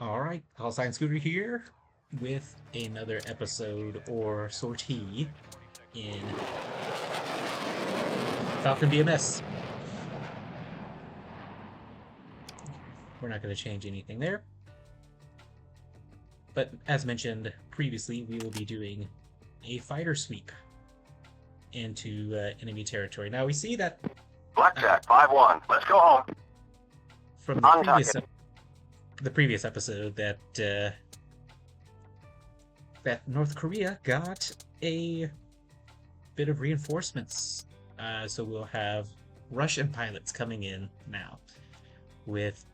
Alright, Call Sign Scooter here with another episode or sortie in Falcon BMS. We're not going to change anything there. But as mentioned previously, we will be doing a fighter sweep into enemy territory. Now we see that Blackjack 5-1. Let's go home. from the previous episode that that North Korea got a bit of reinforcements. So we'll have Russian pilots coming in now with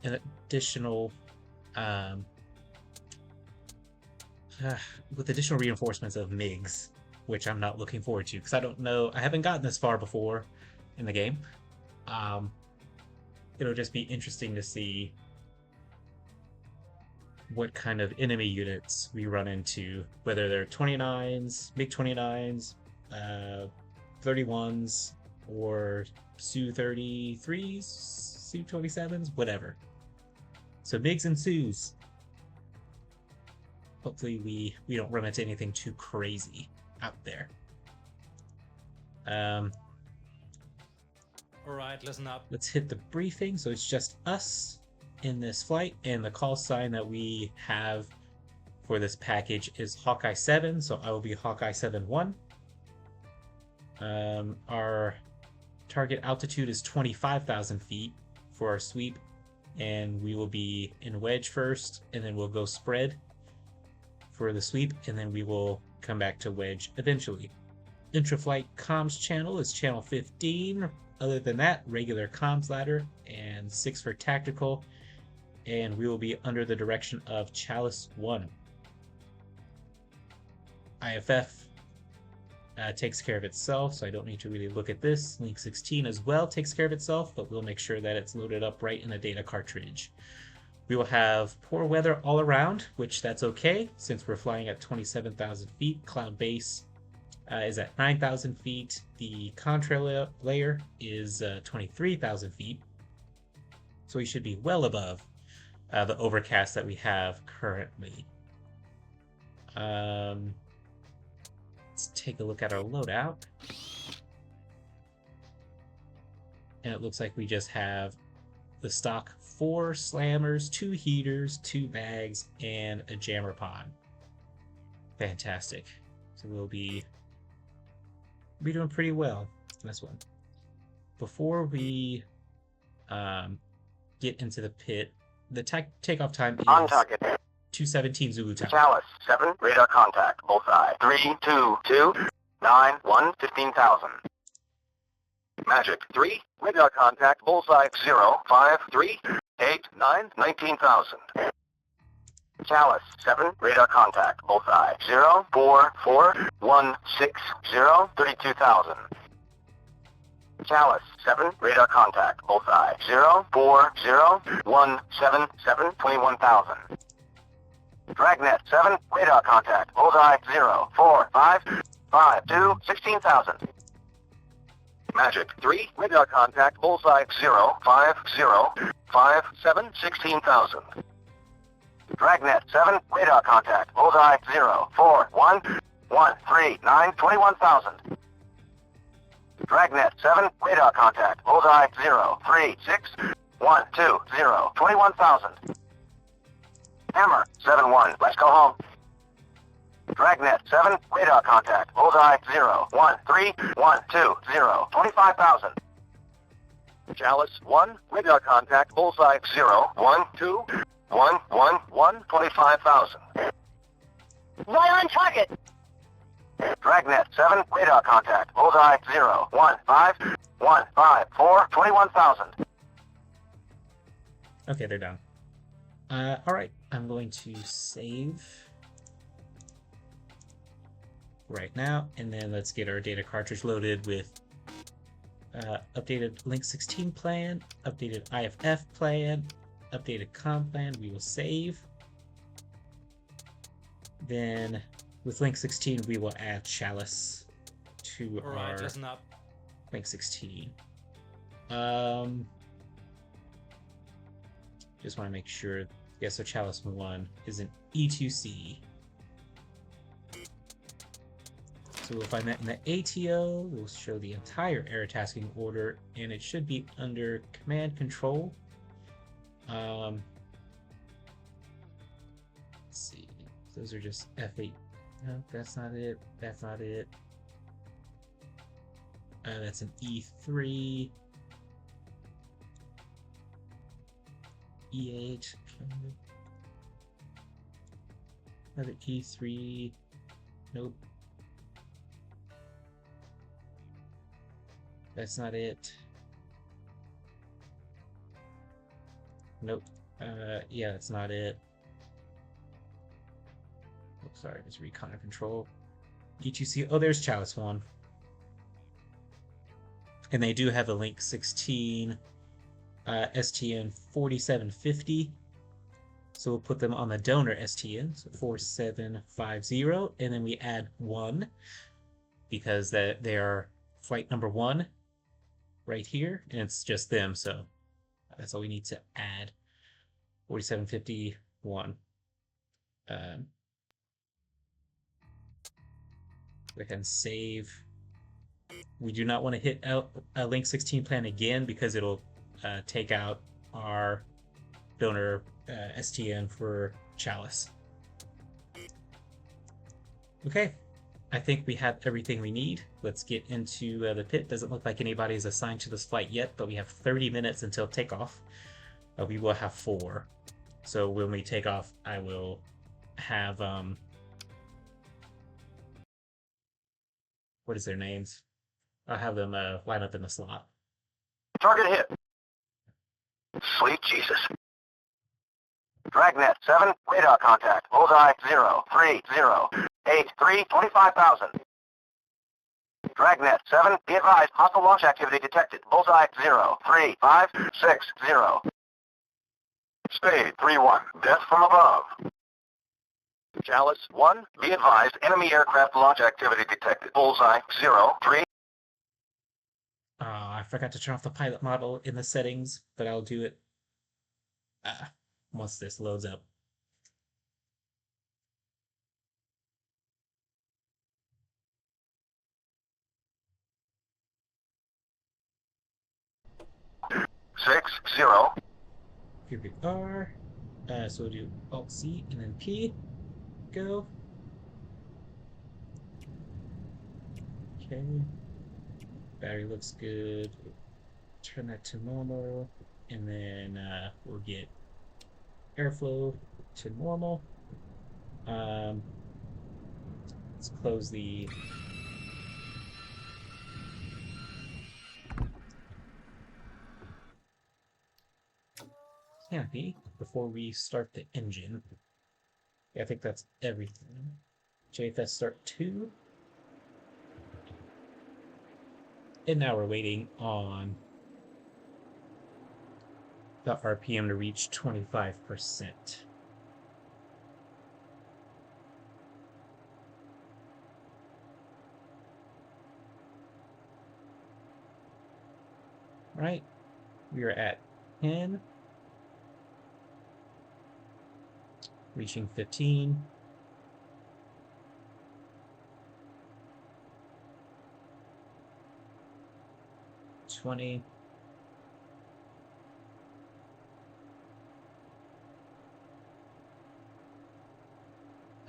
an additional reinforcements of MiGs, which I'm not looking forward to because I don't know. I haven't gotten this far before in the game. It'll just be interesting to see what kind of enemy units we run into, whether they're 29s, MiG29s, 31s, or Su-33s, Su-27s, whatever. So MiGs and Sus. Hopefully we don't run into anything too crazy out there. Alright, listen up. Let's hit the briefing. So it's just us in this flight, and the call sign that we have for this package is Hawkeye 7, so I will be Hawkeye 7-1. Our target altitude is 25,000 feet for our sweep, and we will be in wedge first, and then we'll go spread for the sweep, and then we will come back to wedge eventually. Intraflight comms channel is channel 15. Other than that, regular comms ladder, and 6 for tactical, and we will be under the direction of Chalice 1. IFF takes care of itself, so I don't need to really look at this. Link 16 as well takes care of itself, but we'll make sure that it's loaded up right in the data cartridge. We will have poor weather all around, which that's okay, since we're flying at 27,000 feet. Cloud base is at 9,000 feet. The contrail layer is 23,000 feet. So we should be well above the overcast that we have currently. Let's take a look at our loadout. And it looks like we just have the stock 4 slammers, 2 heaters, 2 bags, and a jammer pod. Fantastic. So we'll be doing pretty well in this one. Before we get into the pit, the takeoff time is On target. 2:17 Zulu time. Chalice 7. Radar contact. Bullseye. 3, 2, 2, 9, 1, 15,000. Magic 3. Radar contact. Bullseye 0, 5, 3, 8, 9, 19,000. Chalice 7. Radar contact. Bullseye 0, 4, 4, 1, 6, 0, 32,000. Chalice 7. Radar contact. Bullseye 0, 4, 0, 1, 7, 7, 21,000. Dragnet 7. Radar contact. Bullseye 0, 4, 5, 5, 2, 16,000. Magic 3. Radar contact. Bullseye 0, 5, 0, 5, 7, 16,000. Dragnet 7. Radar contact. Bullseye 0, 4, 1, 1, 3, 9, 21,000. Dragnet 7. Radar contact. Bullseye 0, 3, 6, 1, 2, 0, 21,000. Hammer 7-1. Let's go home. Dragnet 7. Radar contact. Bullseye 0, 1, 3, 1, 2, 0, 25,000. Chalice 1. Radar contact. Bullseye 0, 1, 2, 1, 1, 1, 25,000. Right on target. Dragnet 7. Radar contact. Bullseye 0, 1, 5, 1, 5, 4, 21,000. Okay, they're done. Alright, I'm going to save right now, and then let's get our data cartridge loaded with updated Link 16 plan, updated IFF plan, updated comm plan. We will save. Then with Link 16 we will add Chalice to Alright, our listen up. Link 16. Just want to make sure Yeah, so Chalice 1 is an E2C. So we'll find that in the ATO. We'll show the entire air tasking order, and it should be under command control. Let's see. Those are just F8. No, that's not it. That's not it. That's an E3. E8. Another E3. Nope. That's not it. Nope. Yeah, that's not it. Oh, sorry, there's recon control. E2C. Oh, there's Chalice 1. And they do have a Link 16 STN 4750. So we'll put them on the donor STN, so 4750, and then we add 1 because they are flight number 1 right here, and it's just them, so that's all we need to add. 4751. Go ahead and save. We do not want to hit a Link 16 plan again because it'll take out our donor STN for Chalice. Okay, I think we have everything we need. Let's get into the pit. Doesn't look like anybody is assigned to this flight yet, but we have 30 minutes until takeoff. We will have 4. So when we take off, I will have what is their names? I'll have them line up in the slot. Target hit. Sweet Jesus. Dragnet 7, radar contact. Bullseye 03083, 25,000. Dragnet 7, be advised, hostile launch activity detected. Bullseye 03560. Spade 3-1, death from above. Chalice 1, be advised, enemy aircraft launch activity detected. Bullseye 03. I forgot to turn off the pilot model in the settings, but I'll do it once this loads up. Six, 0. Here we are. So we'll do Alt-C and then P. Go. Okay. Battery looks good. Turn that to normal. And then we'll get airflow to normal. Let's close the canopy before we start the engine. Yeah, I think that's everything. JFS start 2. And now we're waiting on the RPM to reach 25%. All right, we are at 10. Reaching 15. $20.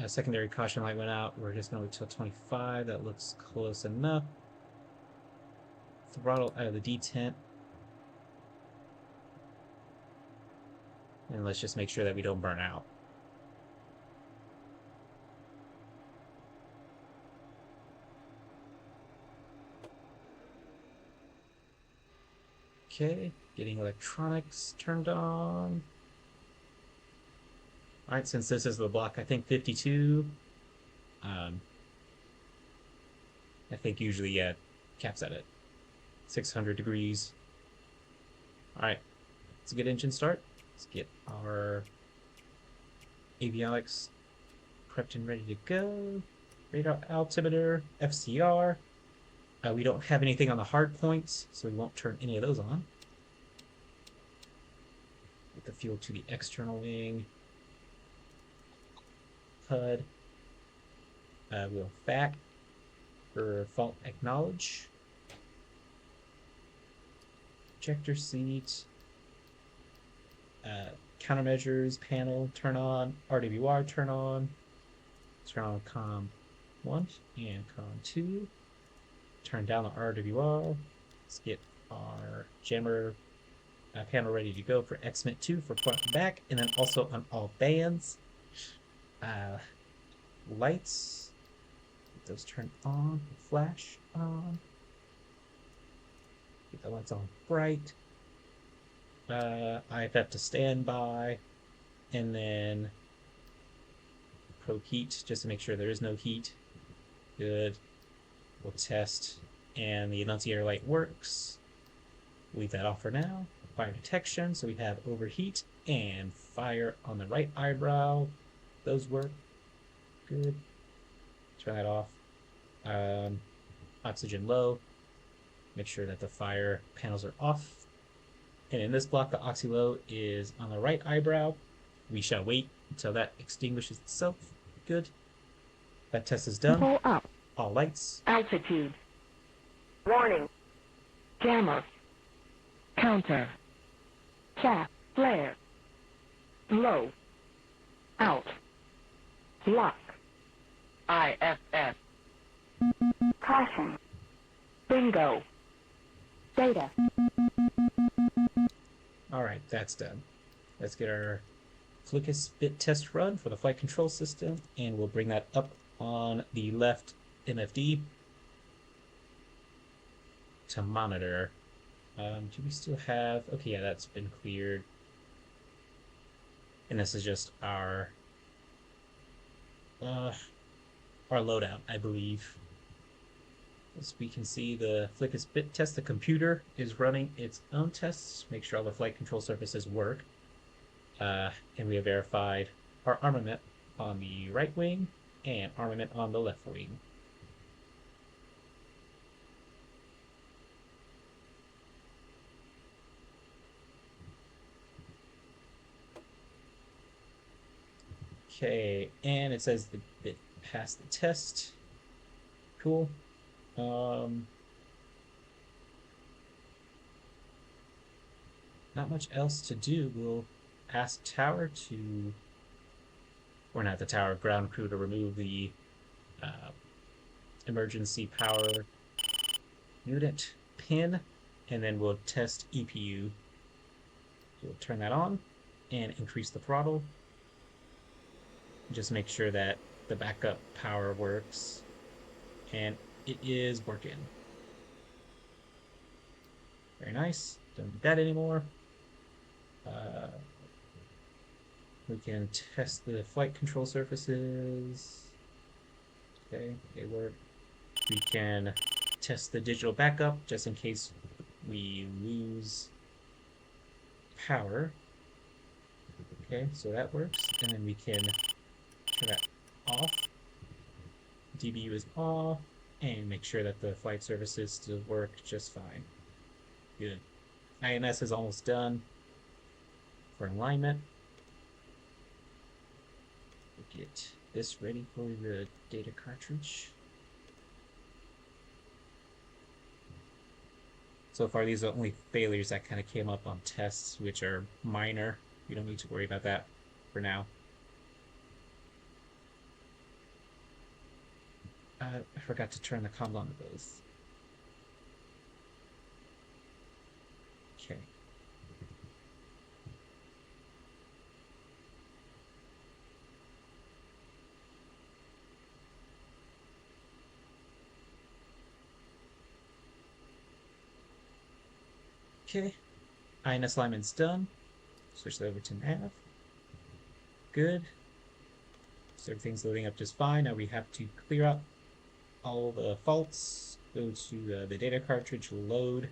Secondary caution light went out. We're just going to wait till 25. That looks close enough. Throttle out of the detent. And let's just make sure that we don't burn out. Okay, getting electronics turned on. All right, since this is the block, I think 52. I think usually, yeah, caps at it. 600 degrees. All right, let's get engine start. Let's get our avionics prepped and ready to go. Radar altimeter, FCR. We don't have anything on the hard points, so we won't turn any of those on. Get the fuel to the external wing. HUD. We'll FAC for fault acknowledge. Ejector seat. Countermeasures panel turn on. RWR turn on. Turn on COM 1 and COM 2. Turn down the RWR. Let's get our jammer panel ready to go for XMIT 2 for front and back, and then also on all bands. Lights, get those turned on, flash on. Get the lights on bright. IFF to standby, and then probe heat just to make sure there is no heat. Good. We'll test, and the annunciator light works. Leave that off for now. Fire detection, so we have overheat and fire on the right eyebrow. Those work. Good. Turn that off. Oxygen low. Make sure that the fire panels are off. And in this block, the oxy low is on the right eyebrow. We shall wait until that extinguishes itself. Good. That test is done. Pull up. All lights. Altitude. Warning. Jammer. Counter. Shaft. Flare. Low. Out. Lock. IFF. Caution. Bingo. Data. All right, that's done. Let's get our Flickus bit test run for the flight control system, and we'll bring that up on the left MFD to monitor. Do we still have... Okay, yeah, that's been cleared. And this is just our loadout, I believe. As we can see, the Flickus bit test, the computer is running its own tests, make sure all the flight control surfaces work. And we have verified our armament on the right wing and armament on the left wing. Okay, and it says the bit passed the test. Cool. Not much else to do. We'll ask tower to, or not the tower, ground crew to remove the emergency power unit pin, and then we'll test EPU. We'll turn that on and increase the throttle. Just make sure that the backup power works, and it is working. Very nice. Don't need that anymore. We can test the flight control surfaces. Okay, they work. We can test the digital backup just in case we lose power. Okay, so that works. And then we can turn that off. DBU is off. And make sure that the flight surfaces still work just fine. Good. INS is almost done for alignment. We'll get this ready for the data cartridge. So far, these are only failures that kind of came up on tests, which are minor. You don't need to worry about that for now. I forgot to turn the comms on to both. Okay. Okay. INS alignment's done. Switch that over to nav. Good. So everything's loading up just fine. Now we have to clear out all the faults, go to the data cartridge, load.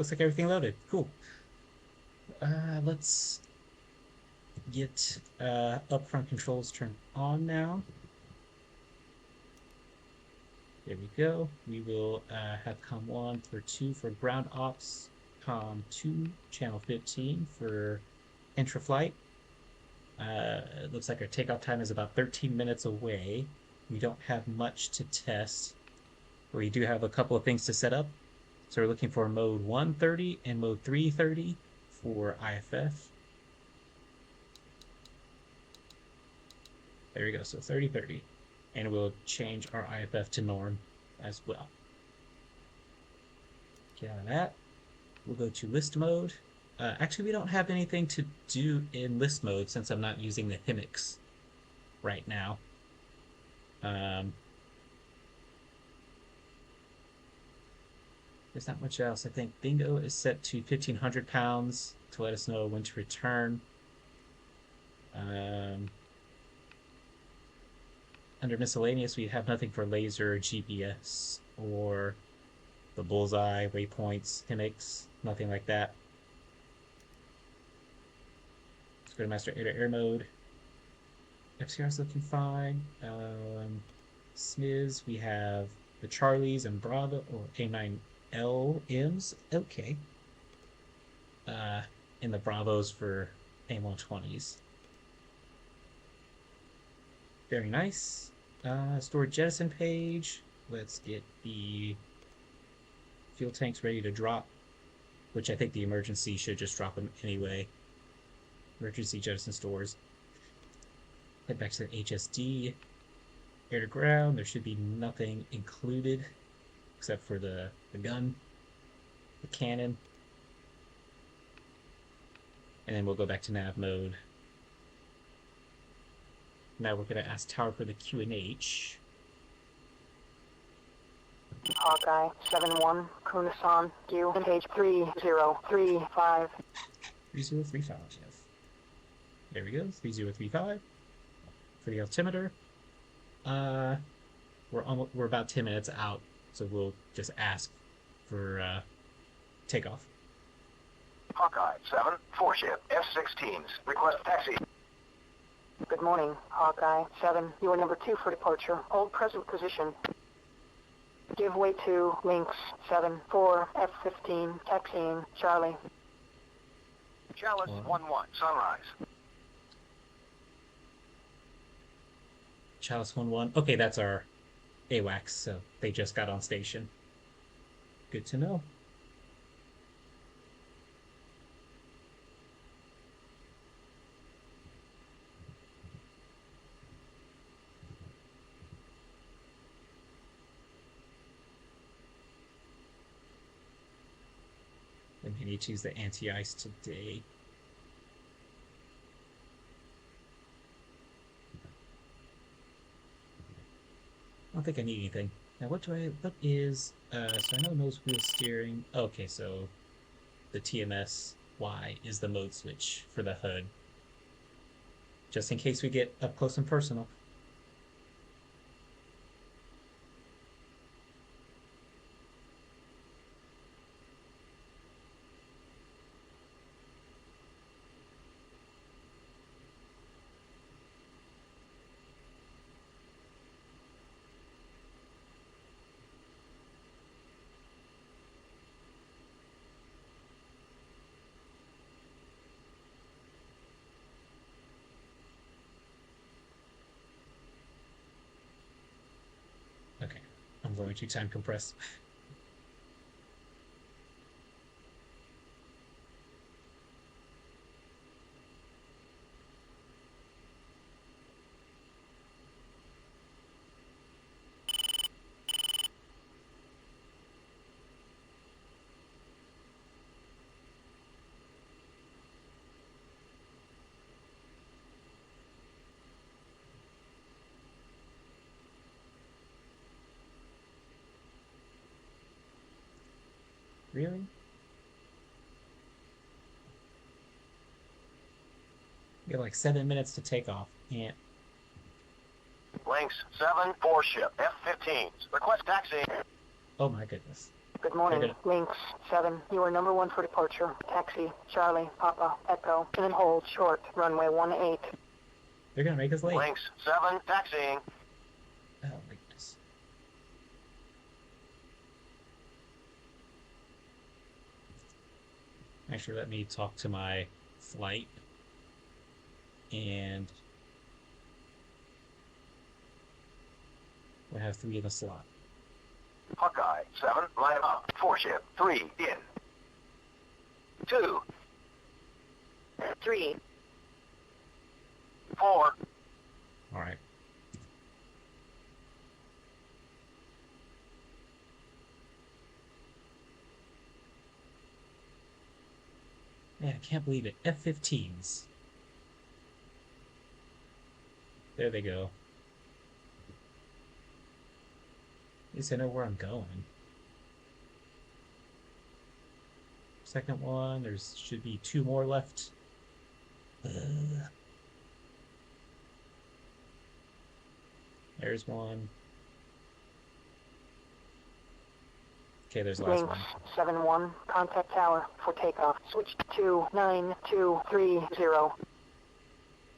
looks like everything loaded. Cool. Let's get upfront controls turned on now. There we go. We will have COM1 for 2 for ground ops, COM2, channel 15 for intra-flight. It looks like our takeoff time is about 13 minutes away. We don't have much to test. We do have a couple of things to set up. So we're looking for mode 130 and mode 330 for IFF. There we go, so 30-30. And we'll change our IFF to norm as well. Get out of that. We'll go to list mode. Actually, we don't have anything to do in list mode since I'm not using the Avionics right now. There's not much else. I think bingo is set to 1,500 pounds to let us know when to return. Under miscellaneous, we have nothing for laser, GPS, or the bullseye, waypoints, Avionics, nothing like that. Let's go to master air-to-air mode. FCR is looking fine. SMIS, we have the Charlies and Bravo, or A9LMs, okay. And the Bravos for A120s. Very nice. Stored jettison page. Let's get the fuel tanks ready to drop, which I think the emergency should just drop them anyway. Emergency jettison stores. Head back to the HSD. Air to ground. There should be nothing included except for the gun, the cannon. And then we'll go back to nav mode. Now we're going to ask Tower for the QNH. Hawkeye 7-1, Kunasan, Q, page 3035. 3035, yes. There we go, 3035. For the altimeter. We're about 10 minutes out, so we'll just ask for takeoff. Hawkeye 7, 4-ship, F-16s. Request taxi. Good morning, Hawkeye 7. You are number 2 for departure. Hold present position. Give way to Lynx 7-4, F-15, taxiing Charlie. Chalice 1-1, sunrise. Chalice 1-1. Okay, that's our AWACS, so they just got on station. Good to know. And we need to use the anti-ice today. I don't think I need anything. Now what is, so I know nose wheel steering. Okay, so the TMS Y is the mode switch for the HUD. Just in case we get up close and personal. Okay, I'm going to time compress. Really? We got like 7 minutes to take off. Yeah. Lynx 7, 4-ship, F-15s. Request taxi. Oh my goodness. Good morning. Okay. Lynx 7, you are number 1 for departure. Taxi, Charlie, Papa, Echo, and then hold short, runway 18. They're gonna make us late. Lynx 7, taxiing. Oh my goodness. Actually, let me talk to my flight. And we'll have 3 in the slot. Hawkeye 7, line up. 4 ship, 3 in. 2, 3. 4. Alright. Man, I can't believe it. F-15s. There they go. At least I know where I'm going. Second one, there's should be 2 more left. There's one. Okay, there's the last Lynx one. 7-1, contact tower for takeoff. Switch to 9230.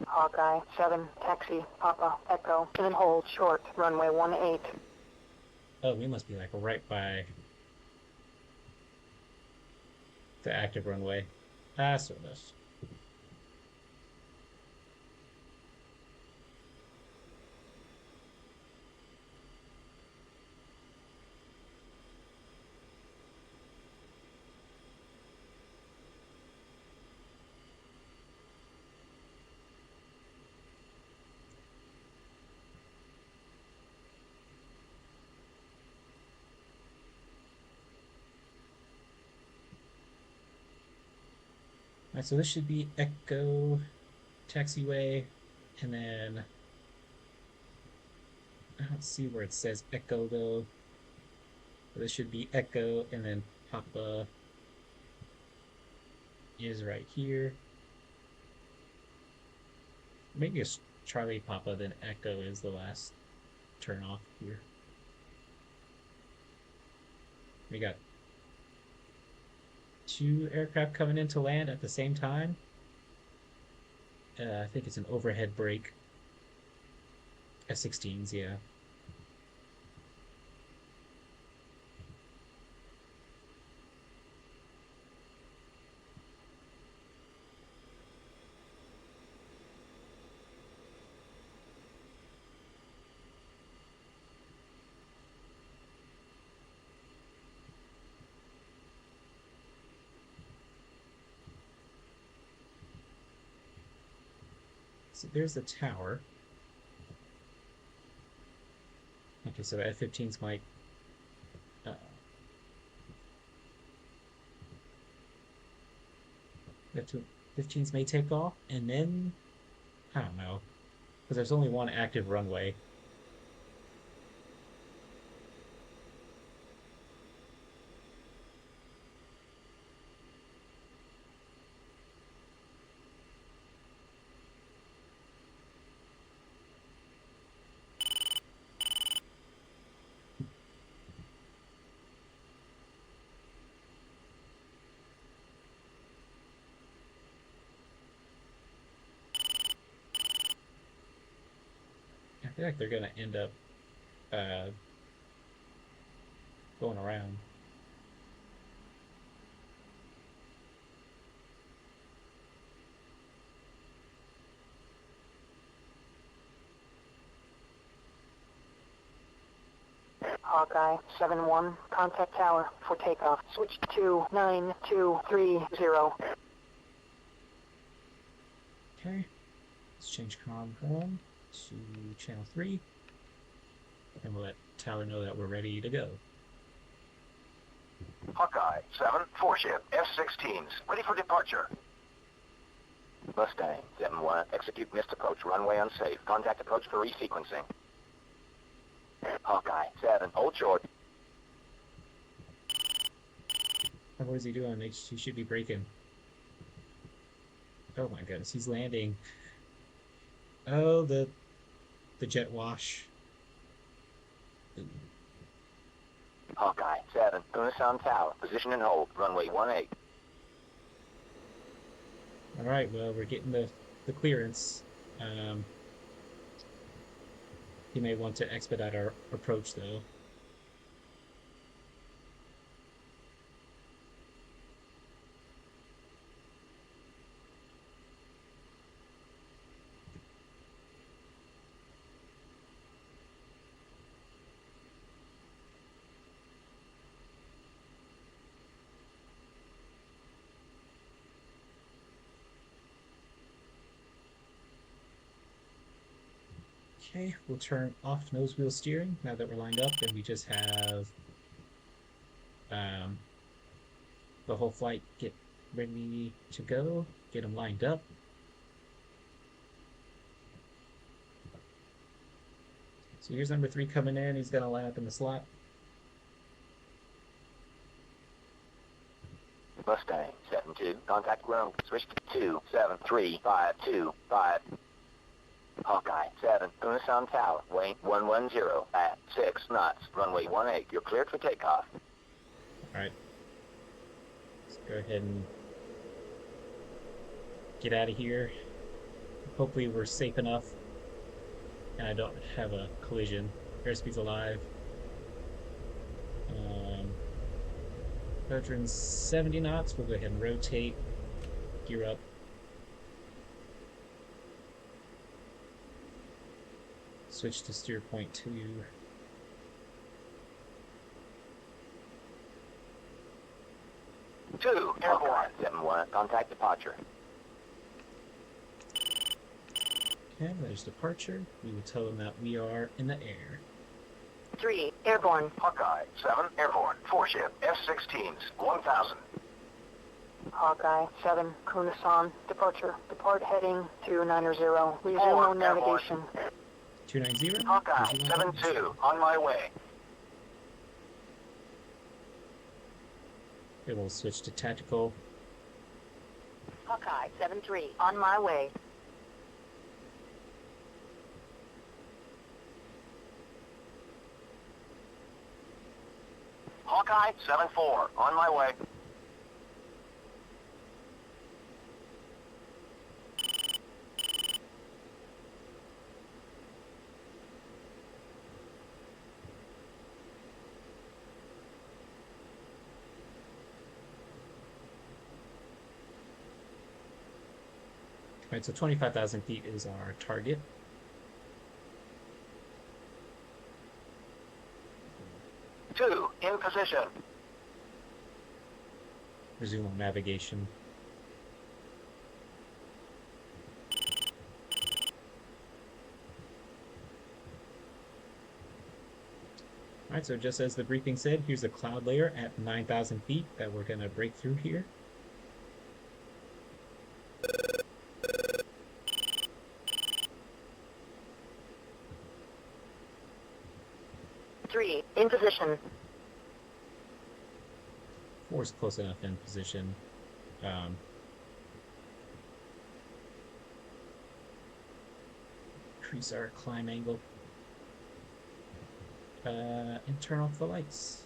Hawkeye 7, taxi, Papa, Echo, and then hold short, runway 18. Oh, we must be like right by the active runway. Ah, sort of. Alright, so this should be Echo taxiway, and then I don't see where it says Echo though. But this should be Echo, and then Papa is right here. Maybe it's Charlie Papa, then Echo is the last turn off here. We got 2 aircraft coming in to land at the same time. I think it's an overhead brake. F-16s, yeah. So there's the tower. Okay, so the F-15s might... F-15s may take off, and then... I don't know. Because there's only one active runway. I feel like they're gonna end up going around. Hawkeye 7-1, contact tower for takeoff. Switch to 9230. Okay, let's change comm home to channel 3, and we'll let Tyler know that we're ready to go. Hawkeye 7, 4 ship, F-16s, ready for departure. Mustang 7-1, execute missed approach, runway unsafe. Contact approach for resequencing. Hawkeye 7, hold short. What is he doing? He should be braking. Oh my goodness, he's landing. Oh, the jet wash. Hawkeye 7, Unasan Tower, position and hold, runway 18. All right, well, we're getting the clearance. He may want to expedite our approach, though. Okay, we'll turn off nose wheel steering now that we're lined up, and we just have the whole flight get ready to go, get them lined up. So here's number 3 coming in. He's gonna line up in the slot. Mustang 72, contact ground, switch to 2732525. Hawkeye 7, Unasan Tower, weight 110 at 6 knots, runway 18. You're cleared for takeoff. All right. Let's go ahead and get out of here. Hopefully we're safe enough and I don't have a collision. Airspeed's alive. Veteran 70 knots. We'll go ahead and rotate, gear up. Switch to steer point 2. Two, airborne. 7-1, contact departure. Okay, there's departure. We will tell them that we are in the air. 3, airborne. Hawkeye 7, airborne. 4 ship, F-16s, 1000. Hawkeye 7, Kunasan, departure. Depart heading 290. Resume Forward, navigation. 290. Hawkeye 7-2, on my way. It will switch to tactical. Hawkeye 7-3, on my way. Hawkeye 7-4, on my way. Right, so 25,000 feet is our target. Two, in position. Resume on navigation. Alright, so just as the briefing said, here's a cloud layer at 9,000 feet that we're going to break through here. In position. 4 is close enough in position. Increase our climb angle. And turn off the lights.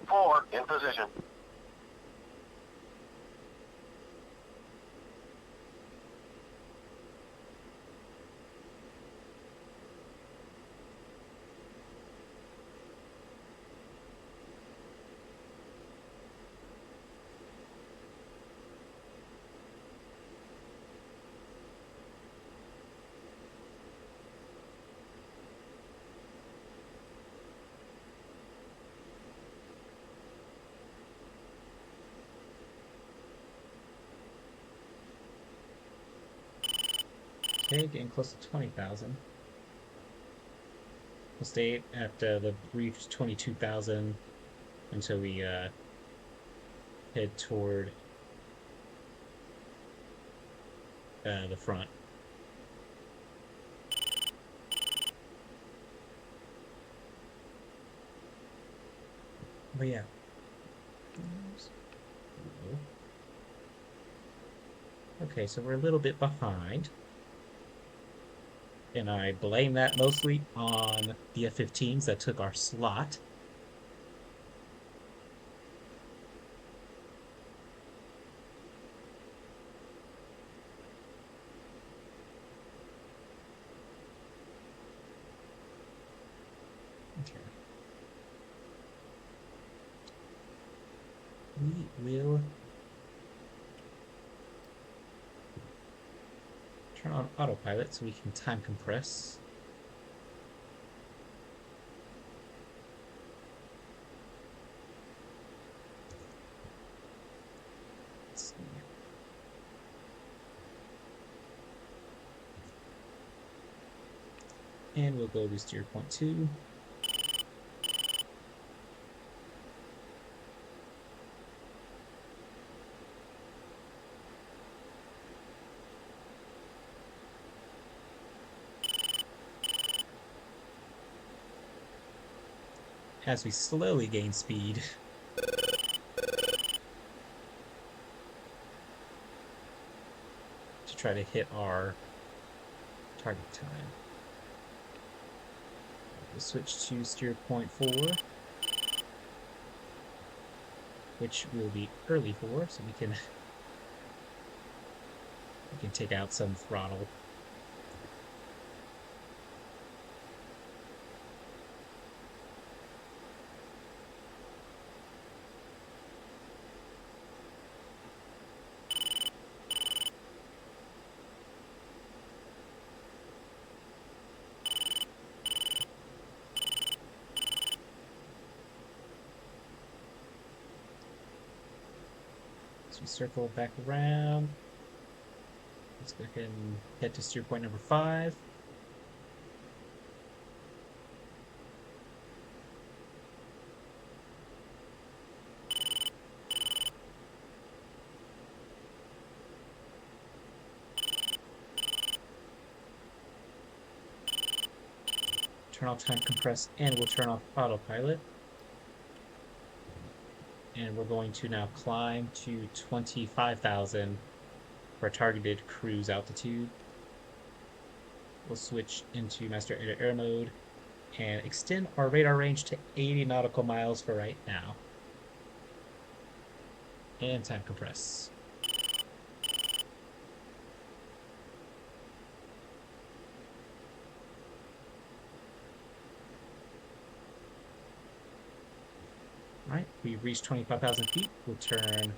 Four, in position. Okay, getting close to 20,000. We'll stay at the briefed 22,000 until we head toward the front. But yeah. Okay, so we're a little bit behind. And I blame that mostly on the F-15s that took our slot. Okay. We will turn on autopilot so we can time compress. Let's see. And we'll go to steer point 2. As we slowly gain speed. To try to hit our target time. We'll switch to steer point 4. Which will be early for, so we can take out some throttle. So we circle back around. Let's go ahead and head to steer point number 5. Turn off time compress, and we'll turn off autopilot. And we're going to now climb to 25,000 for targeted cruise altitude. We'll switch into master air mode and extend our radar range to 80 nautical miles for right now. And time compress. Alright, we've reached 25,000 feet. We'll turn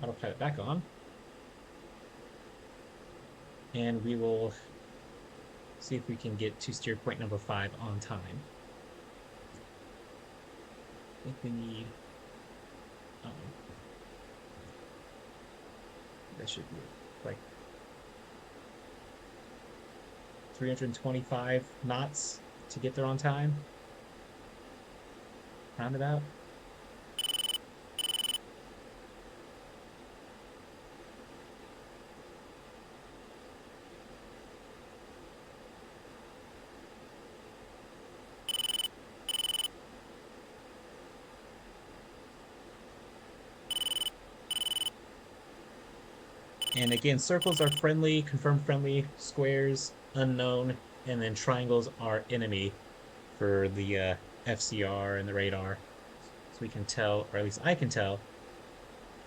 autopilot back on. And we will see if we can get to steer point number 5 on time. I think we need... that should be like 325 knots to get there on time. Roundabout. And again, circles are friendly, confirmed friendly, squares, unknown, and then triangles are enemy for the FCR and the radar. So we can tell, or at least I can tell,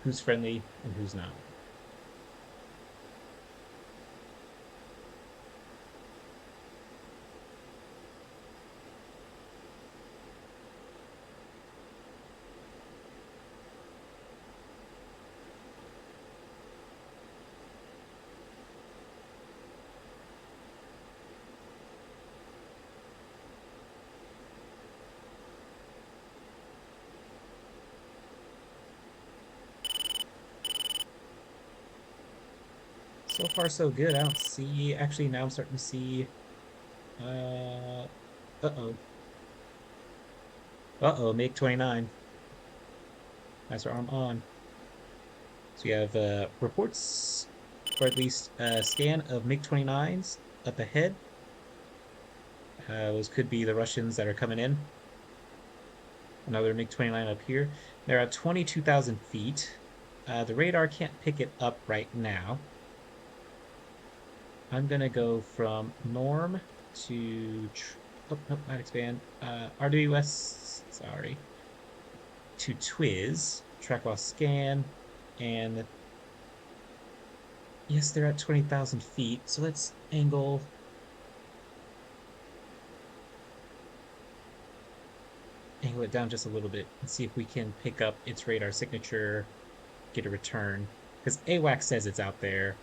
who's friendly and who's not. So far, so good. I don't see... Actually, now I'm starting to see... Uh-oh. Uh-oh, MiG29. That's our arm on. So we have reports, or at least a scan of MiG29s up ahead. Those could be the Russians that are coming in. Another MiG-29 up here. They're at 22,000 feet. The radar can't pick it up right now. I'm gonna go from norm to not expand. RWS, sorry, to Twiz. Track while scan, and yes, they're at 20,000 feet. So let's angle it down just a little bit and see if we can pick up its radar signature, get a return. Because AWACS says it's out there,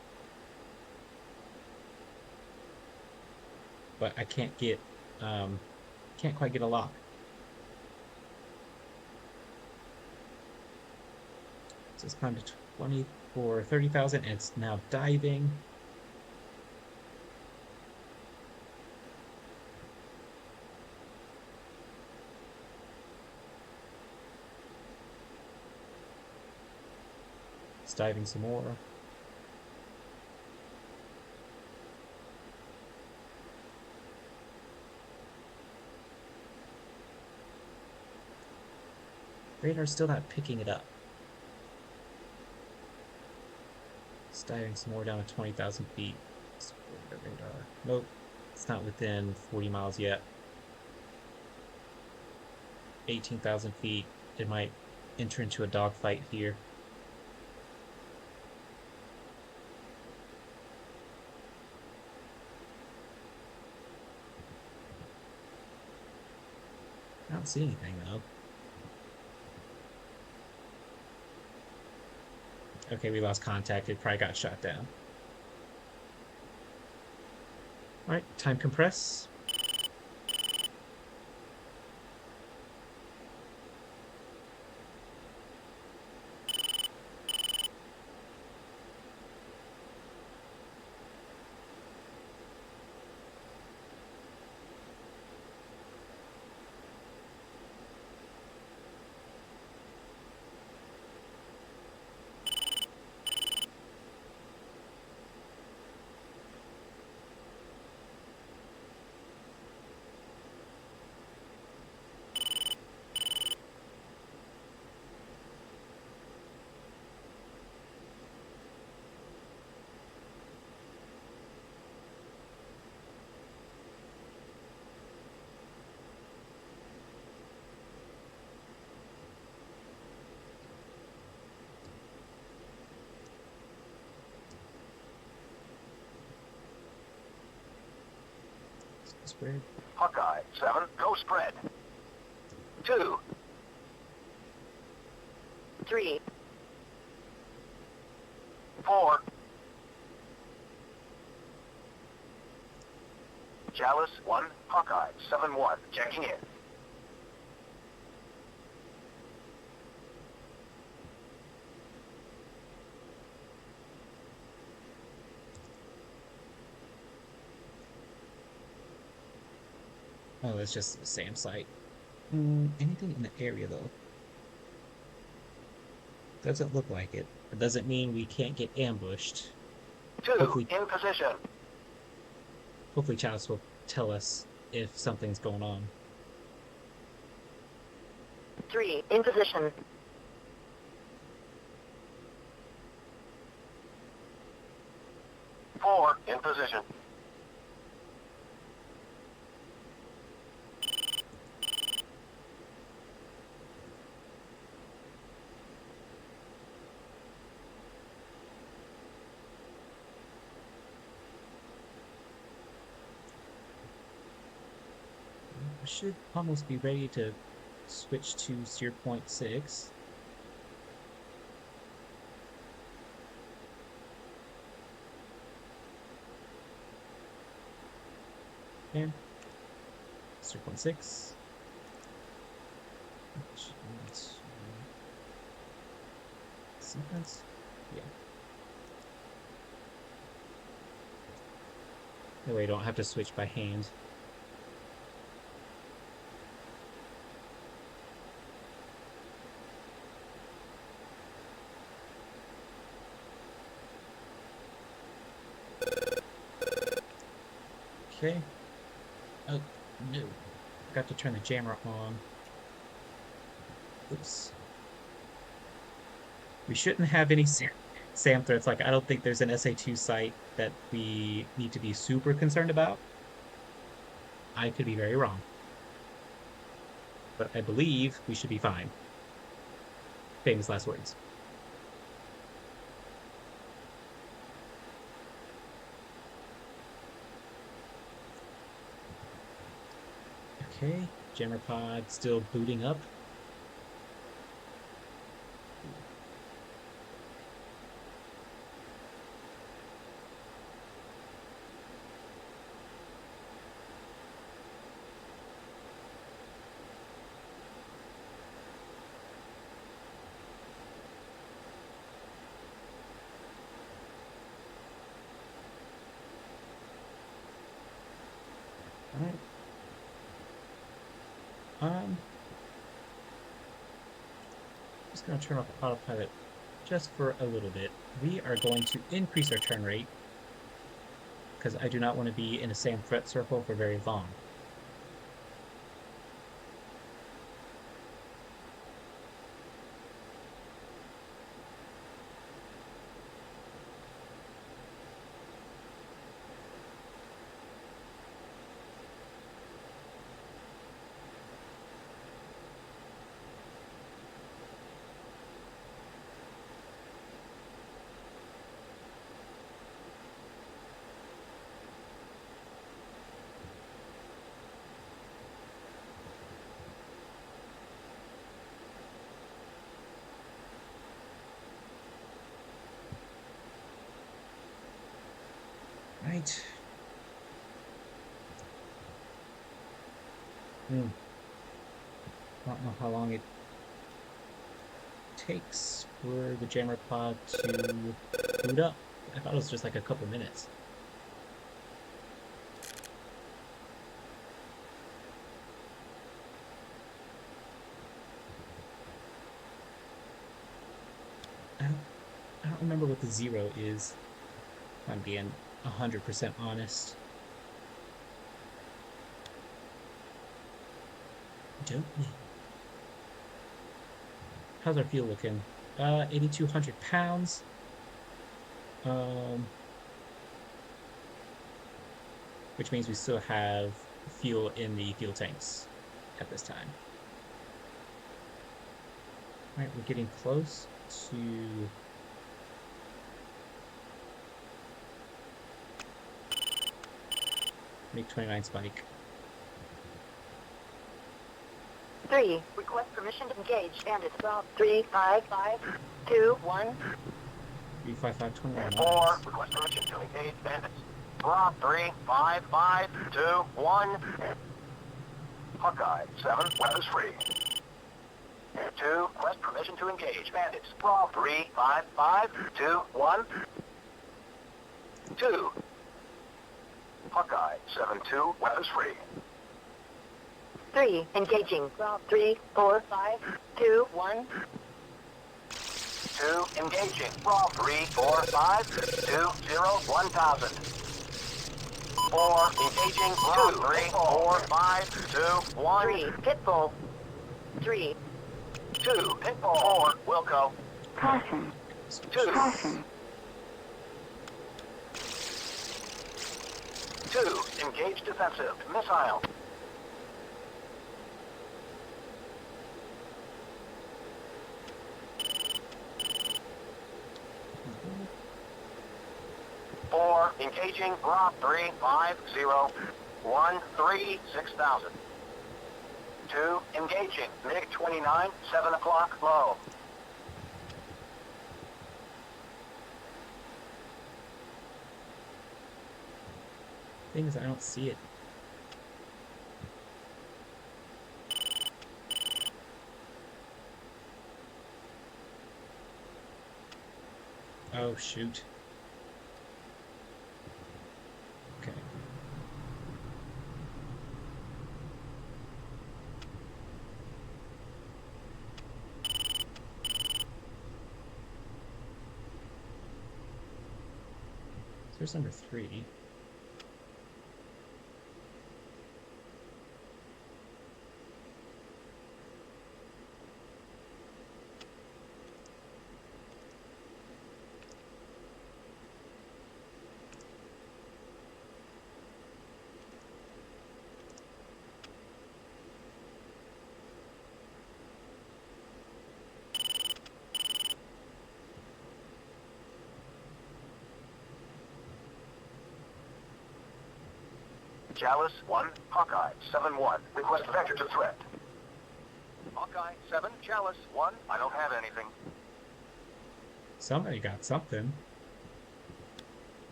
but I can't quite get a lock. So it's climbed to 24, 30,000, and it's now diving. It's diving some more. Radar's still not picking it up. It's diving some more down to 20,000 feet. Radar. Nope, it's not within 40 miles yet. 18,000 feet. It might enter into a dogfight here. I don't see anything though. Okay, we lost contact. It probably got shot down. All right, time compress. Spread. Hawkeye, 7, go spread. 2. 3. 4. Chalice, 1, Hawkeye, 7-1, checking in. Oh, it's just the same site. Anything in the area, though? Doesn't look like it. It doesn't mean we can't get ambushed. 2, Hopefully- in position. Hopefully Chalice will tell us if something's going on. 3. In position. 4, in position. We should almost be ready to switch to 0.6. Okay. 0.6. Sequence? Yeah. That way I don't have to switch by hand. Okay. Oh, no. Forgot to turn the jammer on. Oops. We shouldn't have any SAM threats. Like, I don't think there's an SA2 site that we need to be super concerned about. I could be very wrong. But I believe we should be fine. Famous last words. Okay, jammer pod still booting up. All right. I'm just going to turn off autopilot just for a little bit. We are going to increase our turn rate because I do not want to be in a SAM threat circle for very long. Right. I don't know how long it takes for the jammer pod to boot up. I thought it was just like a couple minutes. I don't remember what the zero is, if I'm being 100% honest. Don't know. How's our fuel looking? 8,200 pounds. Which means we still have fuel in the fuel tanks at this time. All right, we're getting close to MiG29 spike. 3. Request permission to engage. Bandits. Route 3, 5, 5, 2, 1. 35521. 4. Request permission to engage bandits. Route 3, 5, 5, 2, 1. Hawkeye 7. Weapons free. 2. Request permission to engage bandits. Route 3, 5, 5, 2, 1. 2. Hawkeye 7-2. Weapons free. 3. Engaging. Route 3, 4, 5, 2, 1. 2. Engaging. Route 3, 4, 5, 2, 0, 1,000. 4. Engaging. Route 3, 4, 5, 2, 1. 3. Pitbull. 3. 2. Pitbull. 4. Wilco. Caution. 2. Caution. 2. Engage defensive. Missile. 4. Engaging. Route 3, 5, 0, 1, 3, 6,000. 2. Engaging. MiG29, 7 o'clock low. Thing is, I don't see it. Oh, shoot. Okay. Source number 3. Chalice 1, Hawkeye 7-1. Request vector to threat. Hawkeye 7, Chalice 1. I don't have anything. Somebody got something.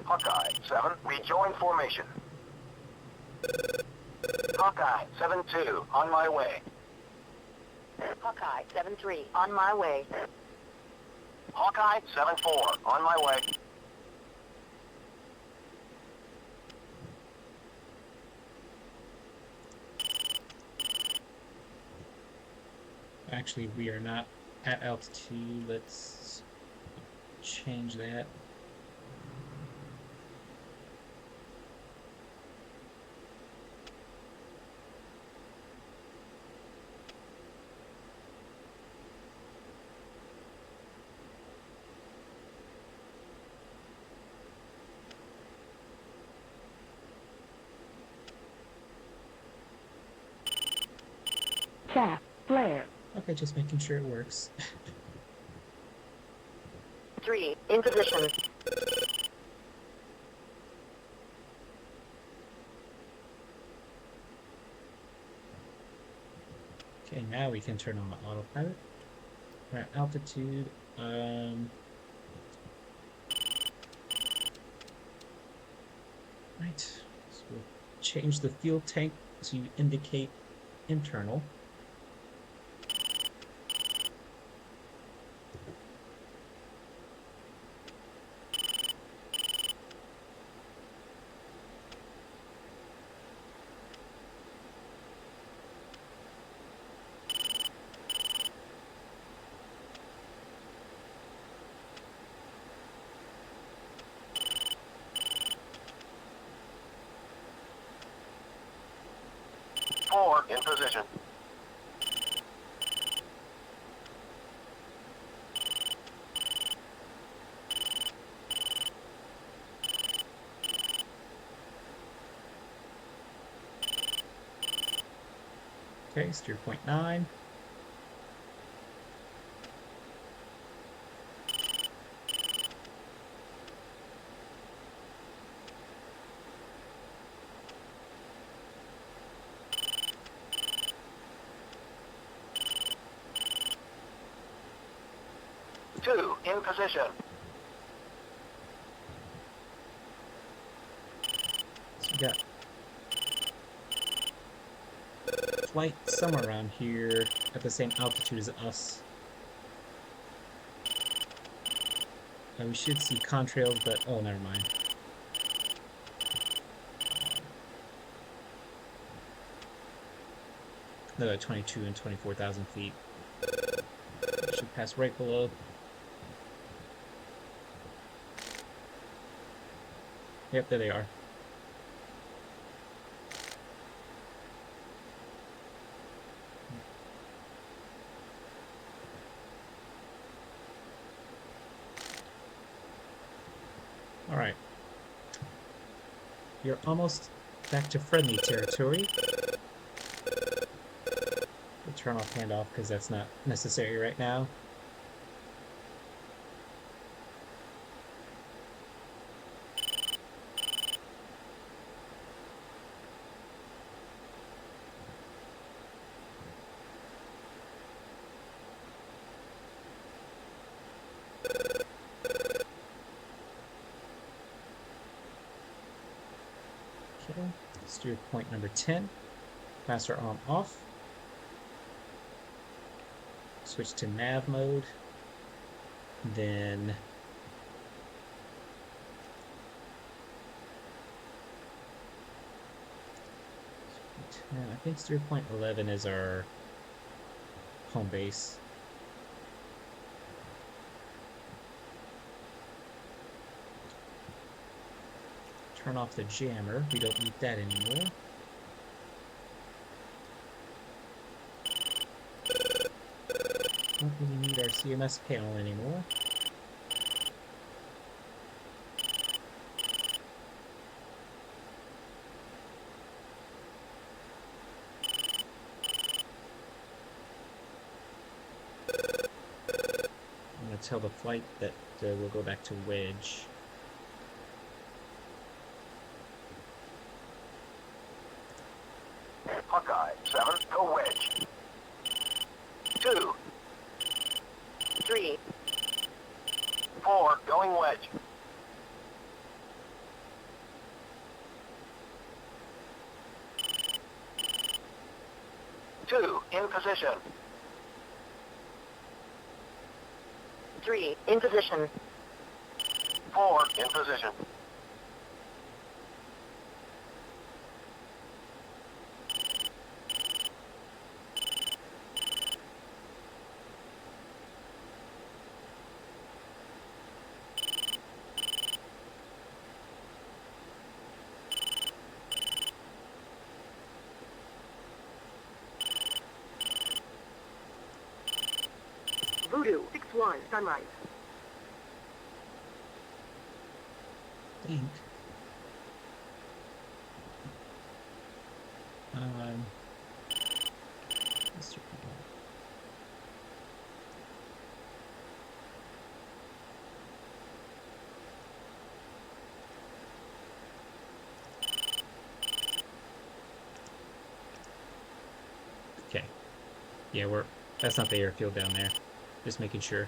Hawkeye 7, rejoin formation. Hawkeye 7-2, on my way. Hawkeye 7-3, on my way. Hawkeye 7-4, on my way. Actually, we are not at altitude. Let's change that. Chaff, flare. Okay, just making sure it works. 3, in position. Okay, now we can turn on the autopilot. We're at altitude. Right. So we'll change the fuel tank to indicate internal. In position. Okay, steer point 9. Two, in position. So we got flight somewhere around here at the same altitude as us. We should see contrails, but oh, never mind. They're at 22 and 24,000 feet. Should pass right below. Yep, there they are. All right. You're almost back to friendly territory. We'll turn off handoff because that's not necessary right now. Okay, steer point number 10. Master arm off. Switch to nav mode. Then I think steer point 11 is our home base. Turn off the jammer. We don't need that anymore. Don't really need our CMS panel anymore. tell the flight that we'll go back to wedge. Hawkeye, 7, go wedge. 2, 3, 4, going wedge. 2, in position. 3, in position. 4, in position. Voodoo, 6-1, sunrise. Think. Mr. Okay. Yeah, that's not the airfield down there. Just making sure.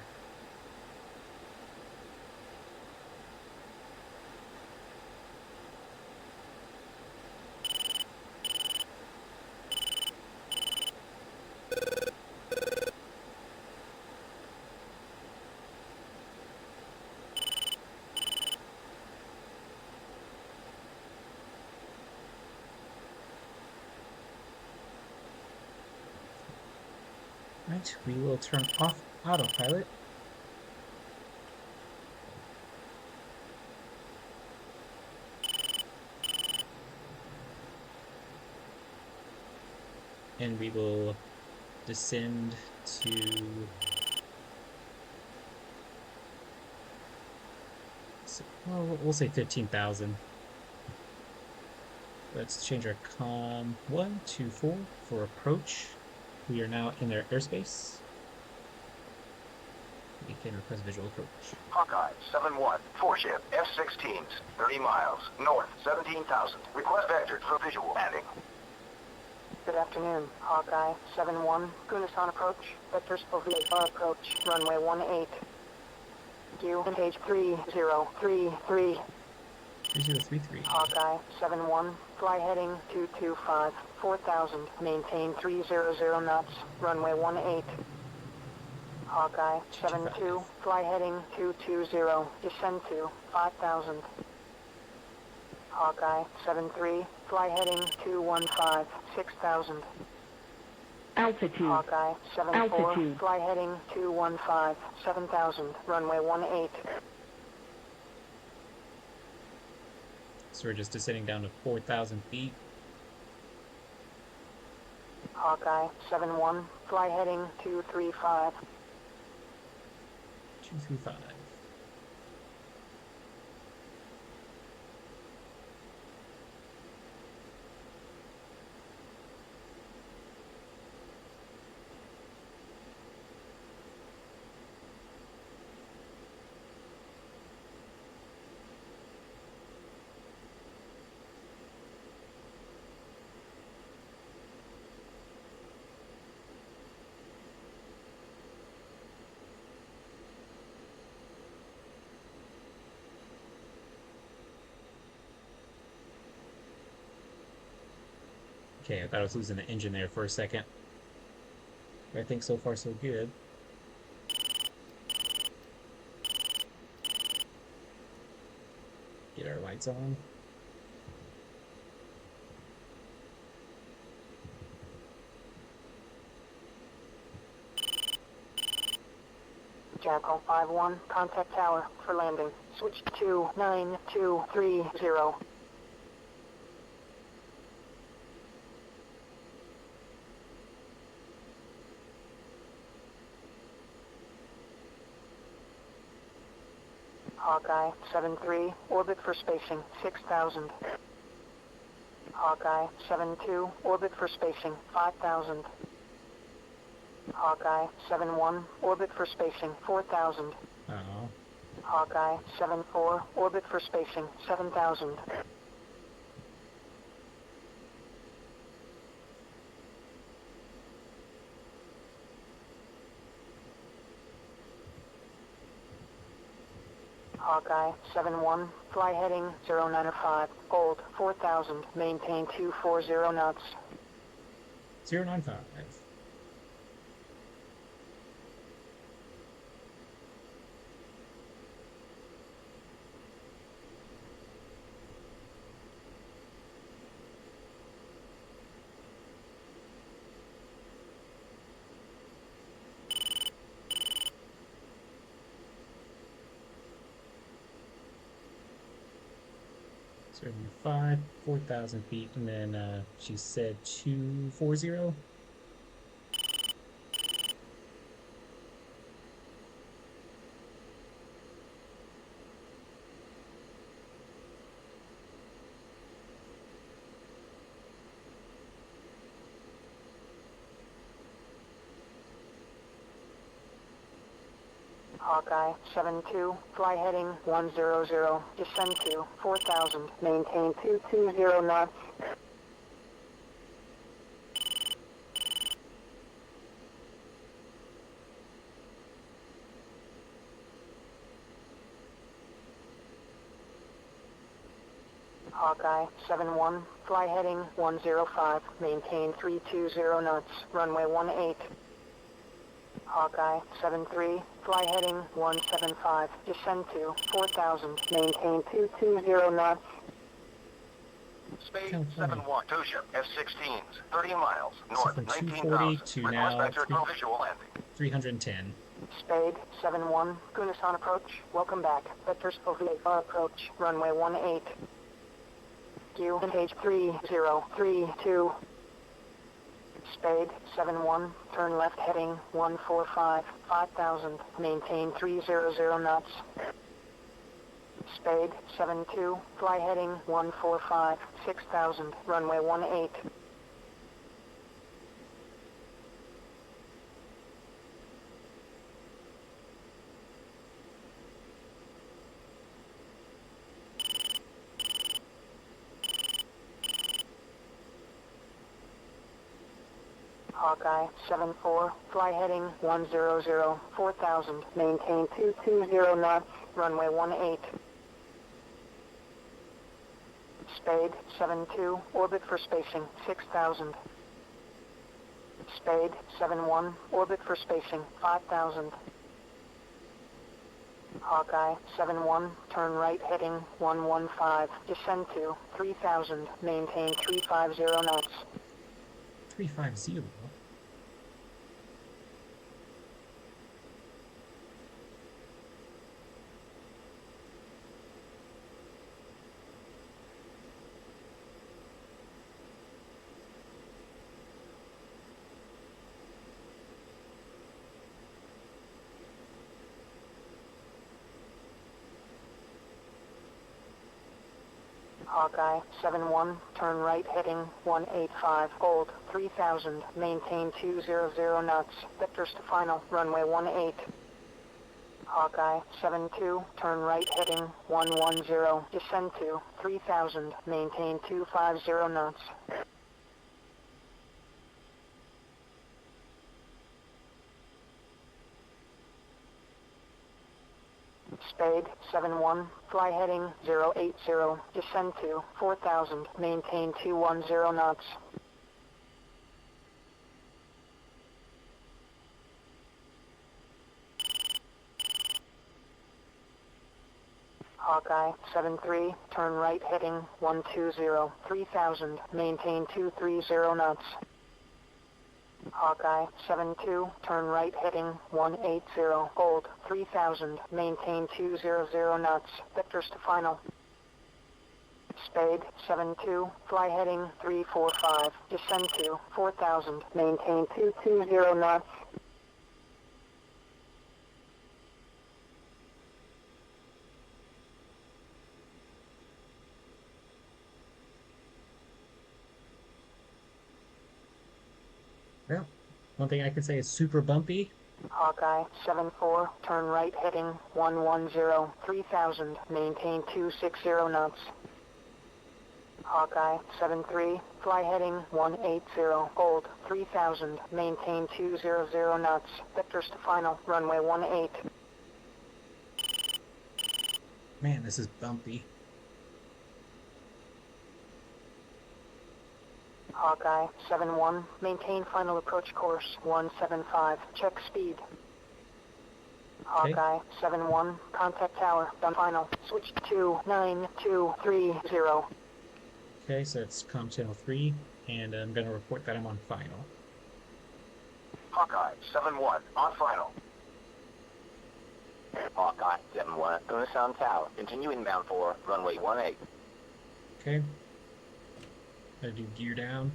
Right, we will turn off autopilot. And we will descend to well, we'll say 15,000. Let's change our comm 124 for approach. We are now in their airspace. We can request visual approach. Hawkeye, 7-1, 4-ship, F-16s, 30 miles, north, 17,000. Request vector for visual landing. Good afternoon, Hawkeye, 7-1, Gunasan approach, vectors for VAR approach, runway 18. You, page 3033. 3033. Hawkeye, 7-1, fly heading 225, 4,000, maintain 300 knots, runway 18. Hawkeye, 7-2, fly heading 220, descend to 5,000. Hawkeye, 7-3, fly heading 215, 6,000. Altitude. Hawkeye, 7-4, Altitude. fly heading 215, 7,000, runway 18. So we're just descending down to 4,000 feet. Hawkeye, 7-1, fly heading 235. 235. Okay, I thought I was losing the engine there for a second. But I think so far so good. Get our lights on. Jackal 5-1, contact tower for landing. Switch to 9230. Hawkeye, 7-3, orbit for spacing, 6,000. Hawkeye, 7-2, orbit for spacing, 5,000. Hawkeye, 7-1, orbit for spacing, 4,000. Hawkeye 7-4, orbit for spacing 7,000. Hawkeye 7-1, fly heading 095, gold 4,000, maintain 240 knots. 095. Certainly 4,000 feet, and then she said 240. Hawkeye 7-2, fly heading 100, descend to 4,000, maintain 220 knots. Hawkeye 7-1, fly heading 105, maintain 320 knots, runway 18. Hawkeye 7-3, fly heading 175, descend to 4,000, maintain 220 knots. Speed California. 7-1, two ship F-16s, 30 miles, So north from 19,000. 240 to Request now vector for visual landing. 310. Spade 7-1, Kunis on approach, welcome back, vectors OVA approach, runway 18. Q, engage 3032. Spade 7-1, turn left heading 145, 5,000, maintain 300 knots. Spade 7-2, fly heading 145, 6,000, runway 18. Hawkeye 7-4, fly heading 100, 4,000, maintain 220 knots, runway 18. Spade 7-2, orbit for spacing 6,000. Spade 7-1, orbit for spacing 5,000. Hawkeye 7-1, turn right heading 115, descend to 3,000, maintain 350 knots. 350. Hawkeye 7-1, turn right heading 185, gold 3,000, maintain 200 knots, vectors to final, runway 18. Hawkeye 7-2, turn right heading 110, descend to 3,000, maintain 250 knots. Spade 7-1, fly heading 080, descend to 4,000, maintain 210 knots. Hawkeye 7-3, turn right heading 120, 3,000, maintain 230 knots. Hawkeye 7-2, turn right heading 180, hold 3,000, maintain 200 knots, vectors to final. Spade 7-2, fly heading 345, descend to 4,000, maintain 220 knots. Well, one thing I can say is super bumpy. Hawkeye 7-4, turn right heading 110, 3000, maintain 260 knots. Hawkeye 7-3, fly heading 180, hold 3000, maintain 200 knots. Vectors to final, runway 18. Man, this is bumpy. Hawkeye 7-1, maintain final approach course 175, check speed. Hawkeye 7-1, contact tower, done final, switch to 9230. Okay, so it's COM channel 3, and I'm going to report that I'm on final. Hawkeye 7-1, on final. Hawkeye 7-1, gonna sound tower. Continue inbound for runway 18. Okay. Gotta do gear down.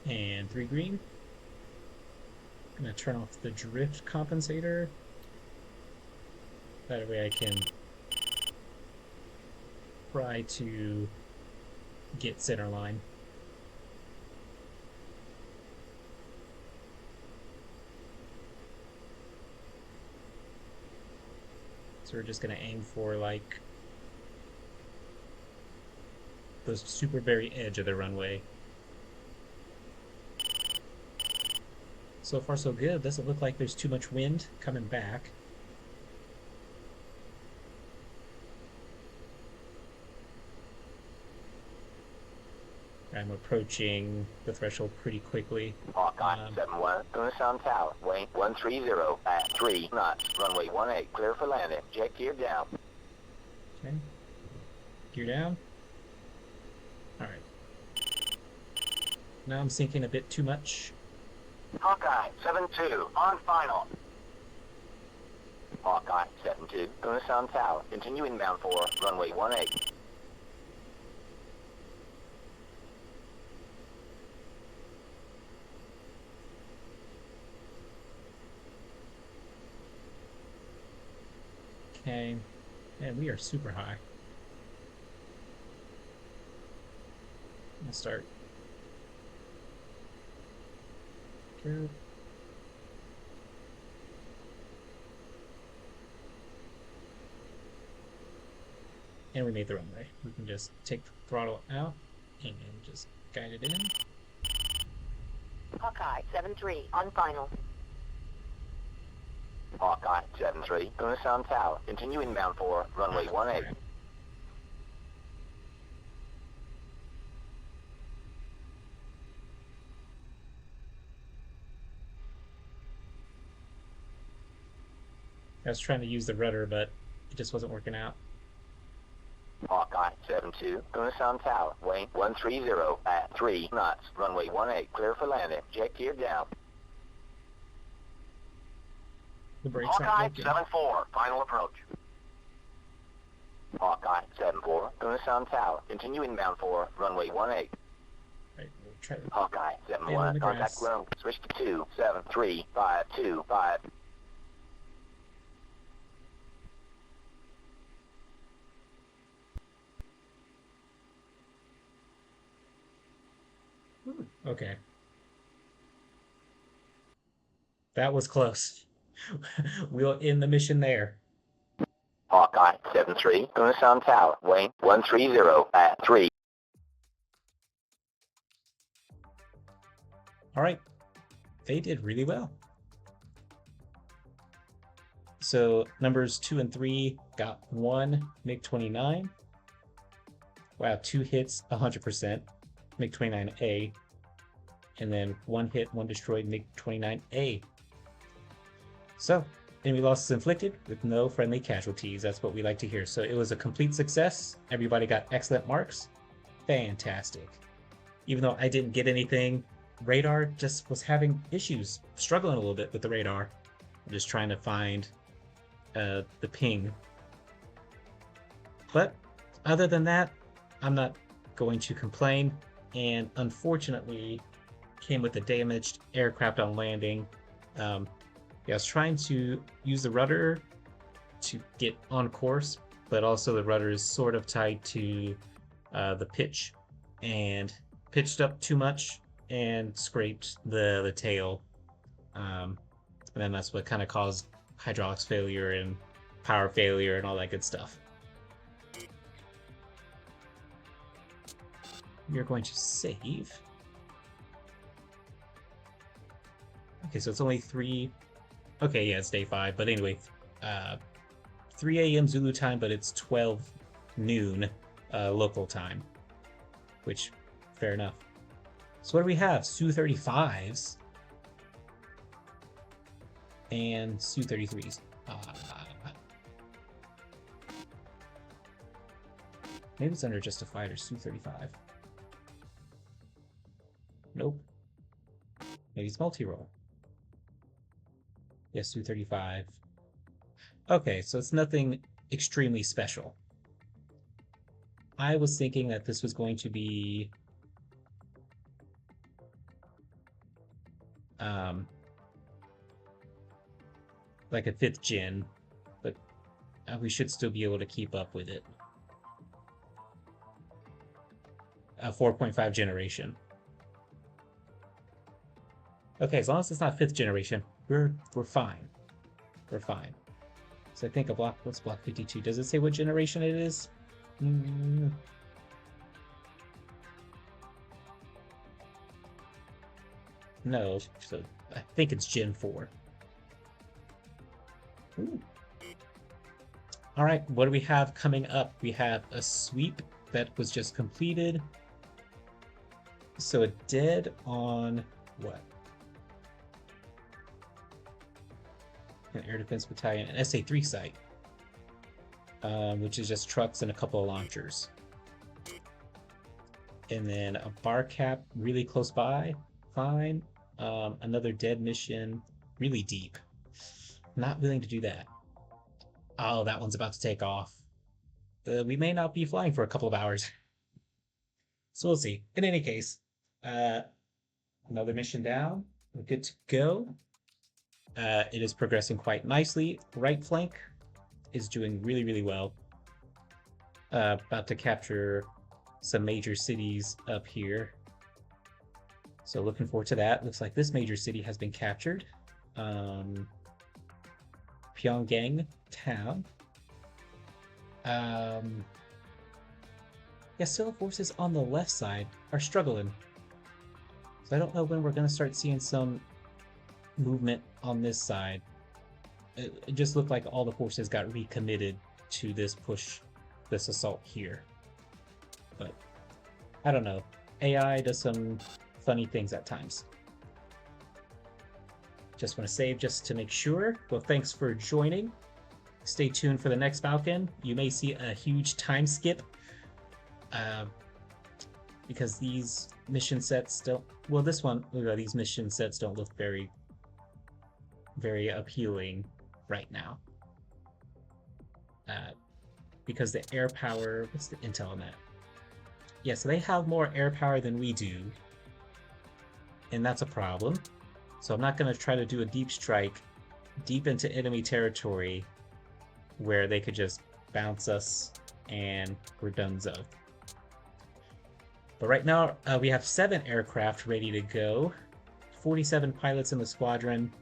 And 3 green. Gonna turn off the drift compensator. That way I can try to get center line. So we're just gonna aim for like the super very edge of the runway. So far so good. Doesn't look like there's too much wind coming back. I'm approaching the threshold pretty quickly. Hawkeye 7-1, gonna sound tower. Wing 130 at 3 knots. Runway 18, clear for landing. Jet gear down. Okay. Gear down. Alright. Now I'm sinking a bit too much. Hawkeye 7-2, on final. Hawkeye 7-2, gonna sound tower. Continue inbound for runway 18. Okay. Man, we are super high. Let's start. Good. And we made the runway. We can just take the throttle out and just guide it in. Hawkeye 7-3, on final. Hawkeye 7-3, gonna sound tower. Continue inbound for runway 18. I was trying to use the rudder, but it just wasn't working out. Hawkeye 7-2, gonna sound tower. Wing 130 at 3 knots. Runway 18, clear for landing. Jet gear down. The brakes aren't Hawkeye working. 7-4, final approach. Hawkeye 7-4, gonna sound tower. Continue inbound for runway 18. Right, we'll try to Hawkeye Stay on 7-1, the contact grass. ground. Switch to 2-7-3-5-2-5. Okay. That was close. We'll end the mission there. Hawkeye 7-3, gonna sound tower. Wing 130 at 3. All right. They did really well. So numbers 2 and 3 got 1 MiG-29. Wow, 2 hits, 100%. MiG-29A. And then 1 hit, 1 destroyed MiG-29A. So, enemy losses inflicted with no friendly casualties. That's what we like to hear. So it was a complete success. Everybody got excellent marks. Fantastic. Even though I didn't get anything, radar just was having issues, struggling a little bit with the radar. I'm just trying to find the ping. But other than that, I'm not going to complain. And unfortunately, came with a damaged aircraft on landing. I was trying to use the rudder to get on course, but also the rudder is sort of tied to the pitch and pitched up too much and scraped the tail. And then that's what kind of caused hydraulics failure and power failure and all that good stuff. We're going to save. Okay, so it's only 3. Okay, yeah, it's day 5. But anyway, 3 a.m. Zulu time, but it's 12 noon local time. Which, fair enough. So what do we have? Su-35s. And Su-33s. Maybe it's under just a fighter. Su-35. Nope. Maybe it's multi-role. Yes, Su-35. Okay, so it's nothing extremely special. I was thinking that this was going to be like a 5th gen, but we should still be able to keep up with it. 4.5 generation. Okay, as long as it's not 5th generation, we're fine. We're fine. So I think what's block 52? Does it say what generation it is? No, so I think it's Gen 4. Ooh. All right, what do we have coming up? We have a sweep that was just completed. So a dead on what? An air defense battalion, an SA-3 site, which is just trucks and a couple of launchers. And then a bar cap really close by, fine. Another dead mission, really deep. Not willing to do that. Oh, that one's about to take off. We may not be flying for a couple of hours. So we'll see. In any case, another mission down. We're good to go. It is progressing quite nicely. Right flank is doing really, really well. About to capture some major cities up here. So looking forward to that. Looks like this major city has been captured. Pyongyang town. Yeah, still forces on the left side are struggling. So I don't know when we're going to start seeing some movement on this side. It just looked like all the forces got recommitted to this push, this assault here. But I don't know. AI does some funny things at times. Just want to save just to make sure. Well, thanks for joining. Stay tuned for the next Falcon. You may see a huge time skip because these mission sets don't. Well, this one, these mission sets don't look very appealing right now. Because the air power. What's the intel on that? Yeah, so they have more air power than we do, and that's a problem. So I'm not going to try to do a deep strike deep into enemy territory where they could just bounce us and we're donezo. But right now we have 7 aircraft ready to go, 47 pilots in the squadron.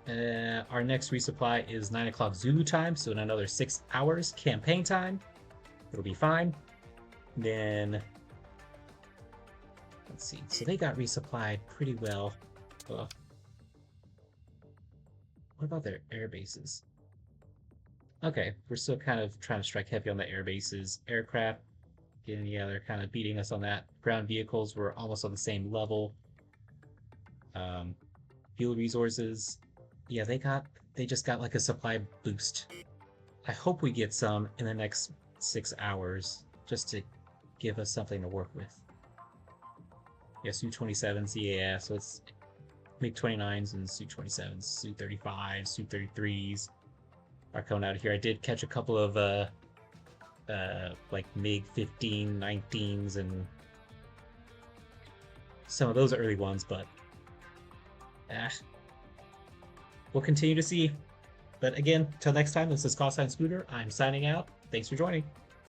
Our next resupply is 9 o'clock Zulu time, so in another 6 hours campaign time. It'll be fine. Then let's see. So they got resupplied pretty well. What about their air bases? Okay, we're still kind of trying to strike heavy on the air bases. Aircraft, again, yeah, they're kind of beating us on that. Ground vehicles were almost on the same level. Fuel resources, yeah, they just got like a supply boost. I hope we get some in the next 6 hours, just to give us something to work with. Yeah, Su-27s, yeah, so it's MiG29s and Su-27s, Su-35s, Su-33s are coming out of here. I did catch a couple of like MiG-15, 19s, and some of those early ones, but we'll continue to see. But again, till next time, this is Callsign Scooter. I'm signing out. Thanks for joining.